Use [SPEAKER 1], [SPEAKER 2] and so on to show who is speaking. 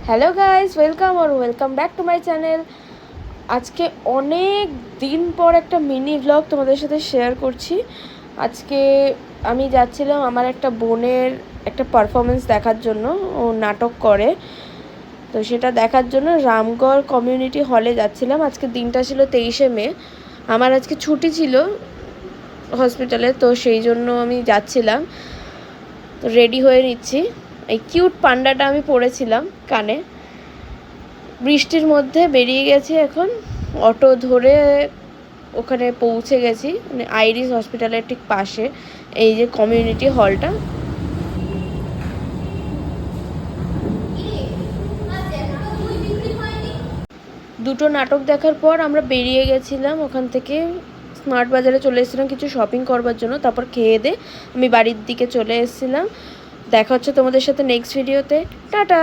[SPEAKER 1] Hello guys, welcome back to my channel. আজকে অনেক দিন পর একটা মিনি ব্লগ তোমাদের সাথে শেয়ার করছি। আজকে আমি যাচ্ছিলাম আমার একটা বোনের একটা পারফরমেন্স দেখার জন্য। ও নাটক করে, তো সেটা দেখার জন্য রামগড় কমিউনিটি হলে যাচ্ছিলাম। আজকে দিনটা ছিল 23শে মে। আমার আজকে ছুটি ছিল হসপিটালে, তো সেই জন্য আমি যাচ্ছিলাম। তো রেডি হয়ে নিচ্ছি। এই কিউট পান্ডাটা আমি পরেছিলাম কানে। বৃষ্টির মধ্যে বেরিয়ে গেছি, এখন অটো ধরে ওখানে পৌঁছে গেছি, মানে আইরিস হসপিটালের ঠিক পাশে এই যে কমিউনিটি হলটা। দুটো নাটক দেখার পর আমরা বেরিয়ে গেছিলাম ওখান থেকে। স্মার্ট বাজারে চলে এসেছিলাম কিছু শপিং করবার জন্য, তারপর খেয়ে দিয়ে আমি বাড়ির দিকে চলে এসেছিলাম। দেখা হচ্ছে তোমাদের সাথে নেক্সট ভিডিওতে। টাটা।